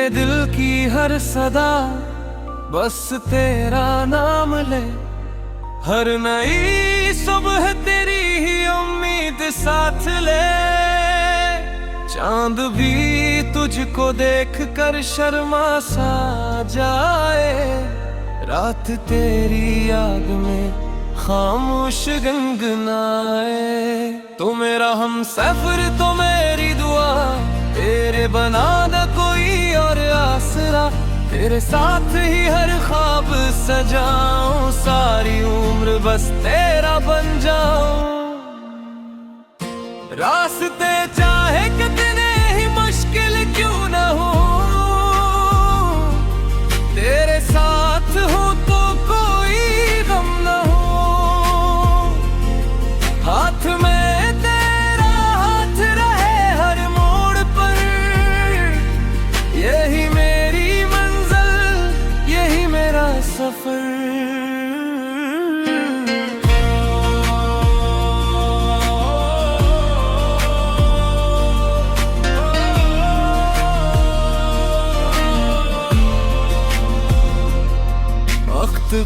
मेरे दिल की हर सदा बस तेरा नाम ले। हर नई सुबह तेरी ही उम्मीद साथ ले। चांद भी तुझको देख कर शर्मा सा जाए। रात तेरी याद में खामोश गनगनाए। तो मेरा हम सफर तो मेरी दुआ, तेरे बना न कोई और आसरा। तेरे साथ ही हर ख्वाब सजाऊं, सारी उम्र बस तेरा बन जाऊं। रास्ते चाहे कितने ही मुश्किल क्यों न हो, तेरे साथ हो तो कोई गम न हो। हाथ में तेरा हाथ रहे हर मोड़ पर, यही मेरी मंजिल यही मेरा सफर।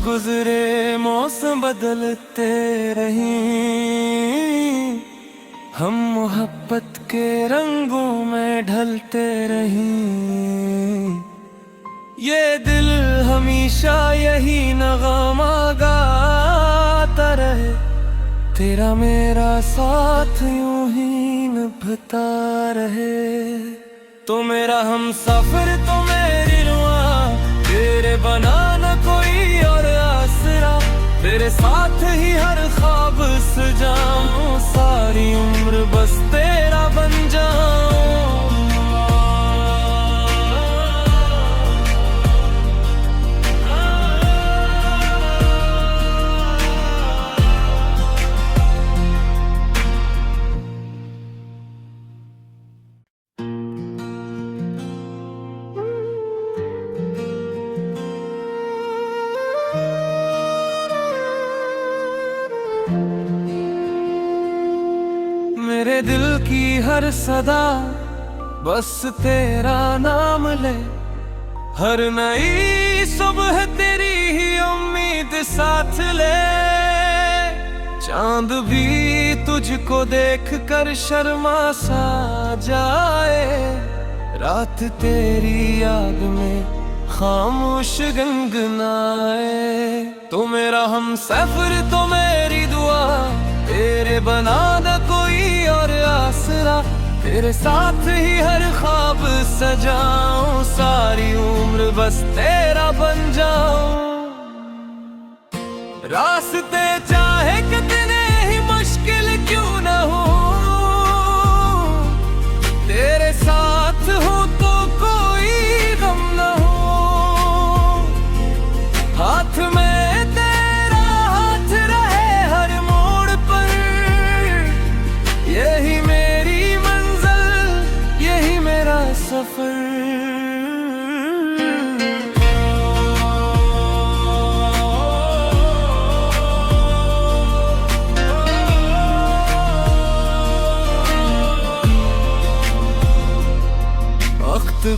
गुजरे मौसम बदलते रही, हम मोहब्बत के रंगों में ढलते रही। ये दिल हमेशा यही नग़मा गाता रहे। तेरा मेरा साथ यूं ही निभता रहे। तो मेरा हम सफर तो मेरी रुआ, तेरे बना न कोई और आसरा। तेरे साथ ही हर ख्वाब सजाऊं, सारी उम्र बस तेरा बन जाऊं। मेरे दिल की हर सदा बस तेरा नाम ले। हर नई सुबह तेरी ही उम्मीद साथ ले। चांद भी तुझको देख कर शर्मा सा जाए। रात तेरी याद में खामोश गनगनाए। तो मेरा हम सफर तो मेरी दुआ, तेरे बना न कोई और आसरा। तेरे साथ ही हर ख्वाब सजाऊं, सारी उम्र बस तेरा बन जाऊं। रास्ते चाहे कितने ही मुश्किल क्यों न हो, तेरे साथ हो तो कोई गम न हो। हाथ में तेरा हाथ रहे हर मोड़ पर, यही मेरी मंजिल यही मेरा सफर।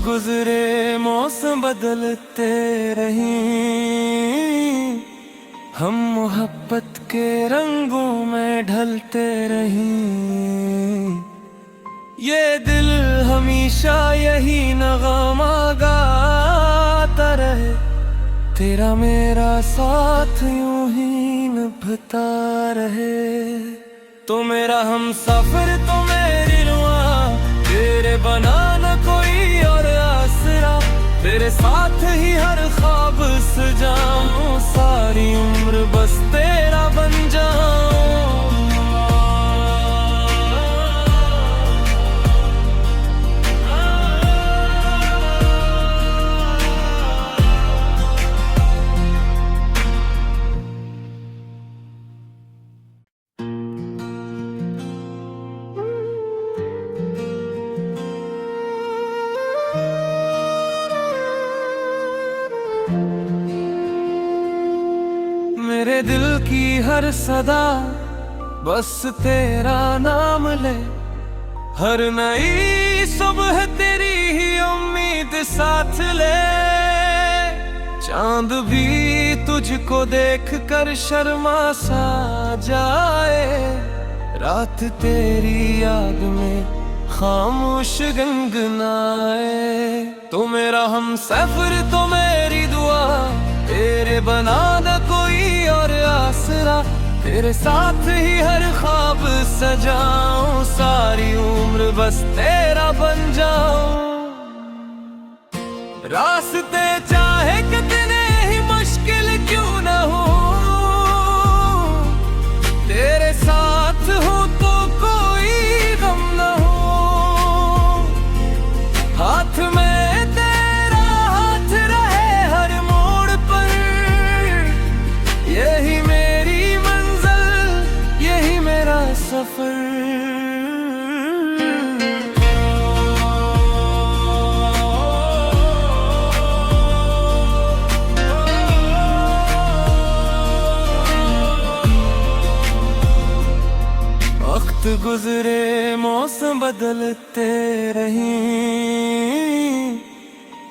गुजरे मौसम बदलते रही, हम मोहब्बत के रंगों में ढलते रही। ये दिल हमेशा यही नग़मा गाता रहे। तेरा मेरा साथ यूं ही निभता रहे। तो मेरा हम सफर तो मेरी रुआ, तेरे बना न कोई और आसरा। तेरे साथ ही हर ख्वाब सजाऊं, सारी उम्र बस तेरा बन जाऊं। मेरे दिल की हर सदा बस तेरा नाम ले। हर नई सुबह तेरी ही उम्मीद साथ ले। चांद भी तुझको देख कर शर्मा सा जाए, रात तेरी याद में खामोश गनगनाए। तो मेरा हम सफर तो मेरी दुआ, तेरे बना न कोई और आसरा। तेरे साथ ही हर ख्वाब सजाऊं, सारी उम्र बस तेरा बन जाऊं। रास्ते चाहे कितने ही मुश्किल क्यों न हो, तेरे साथ हूँ तो कोई गम न हो। हाथ में तेरा हाथ रहे हर मोड़ पर, यही मेरी मंजिल, यही मेरा सफर। वक्त गुजरे मौसम बदलते रही,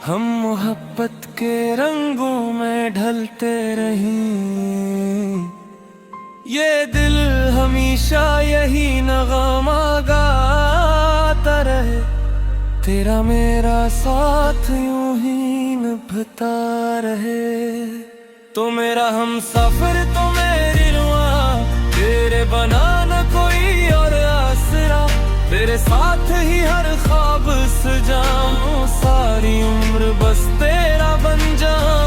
हम मोहब्बत के रंगों में ढलते रही। ये दिल हमेशा यही नग़मा गाता रहे, तेरा मेरा साथ यूं ही निभता रहे। तो मेरा हम सफर तो मेरी रुआ, तेरे बना न कोई और आसरा। तेरे साथ ही हर ख्वाब सजाऊं, सारी उम्र बस तेरा बन जाऊं।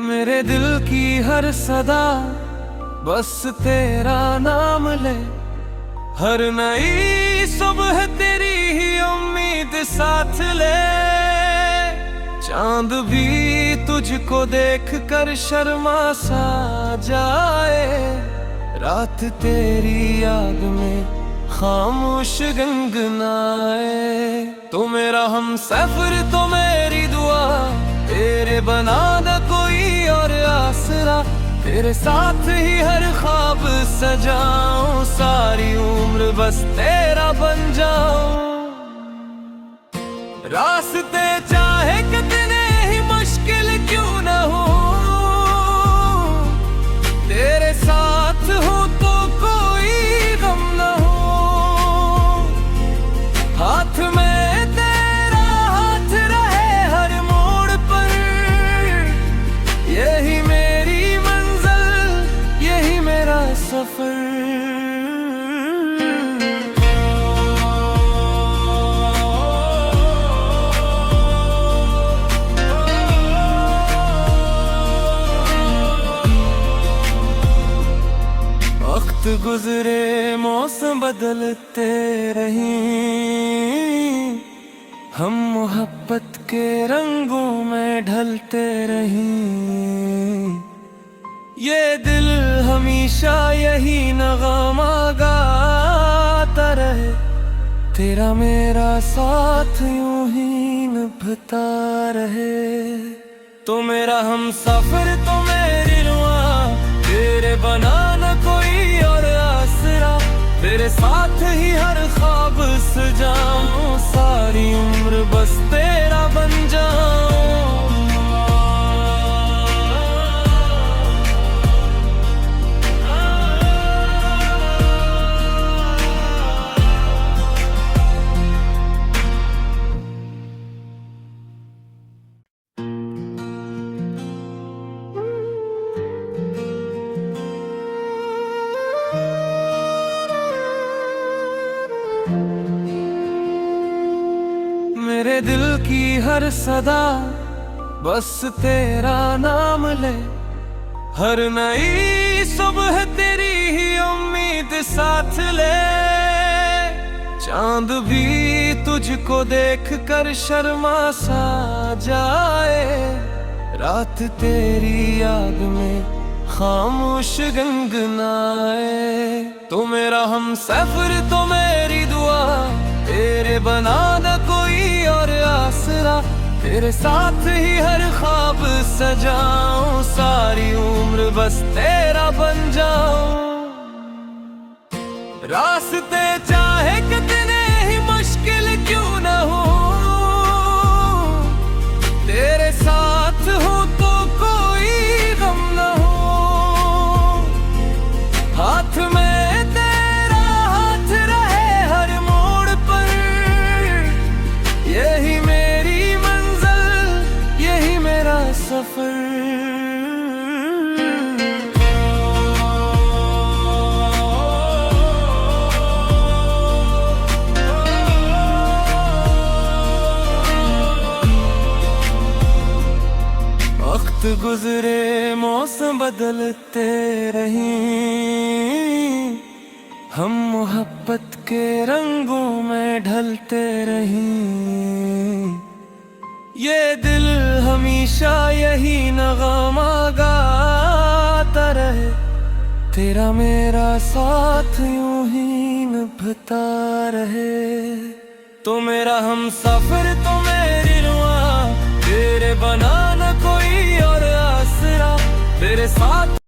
मेरे दिल की हर सदा बस तेरा नाम ले, हर नई सुबह तेरी ही उम्मीद साथ ले। चांद भी तुझको देख कर शर्मा सा जाए, रात तेरी याद में खामोश गनगनाए। तो मेरा हम सफर तो मेरी दुआ, तेरे बना न कोई और आसरा। तेरे साथ ही हर ख्वाब सजाऊं, सारी उम्र बस तेरा बन जाऊं। रास्ते चाहे कितने ही मुश्किल क्यों न हो, तेरे साथ हूँ तो कोई गम न हो। हाथ में तेरा हाथ रहे हर मोड़ पर, यही मेरी मंजिल, यही मेरा सफर। वक्त गुजरे मौसम बदलते रही, हम मोहब्बत के रंगों में ढलते रही। ये दिल हमेशा यही नग़मा गाता रहे, तेरा मेरा साथ यूं ही निभता रहे। तो मेरा हम सफर तो मेरी रुआ, तेरे बना न कोई और आसरा। तेरे साथ ही हर ख्वाब सजाऊं, सारी उम्र बस तेरा बन जाऊं। मेरे दिल की हर सदा बस तेरा नाम ले, हर नई सुबह तेरी ही उम्मीद साथ ले। चांद भी तुझको देख कर शर्मा सा जाए, रात तेरी याद में खामोश गनगनाए। तो मेरा हम सफर तो मेरी दुआ, तेरे बना न कोई और आसरा, तेरे साथ ही हर ख्वाब सजाऊं, सारी उम्र बस तेरा बन जाऊं। रास्ते चाहे कितने ही मुश्किल क्यों न हो, तेरे साथ हो तो कोई गम न हो। हाथ में तेरा हाथ रहे हर मोड़ पर, यही मेरी मंजिल यही मेरा सफर। वक्त गुजरे मौसम बदलते रही, हम मोहब्बत के रंगों में ढलते रही। ये दिल हमेशा यही नगमा गाता रहे, तेरा मेरा साथ यूं ही निभता रहे। तो मेरा हम सफर तो मेरी रुआ, तेरे बना न कोई और आसरा, तेरे साथ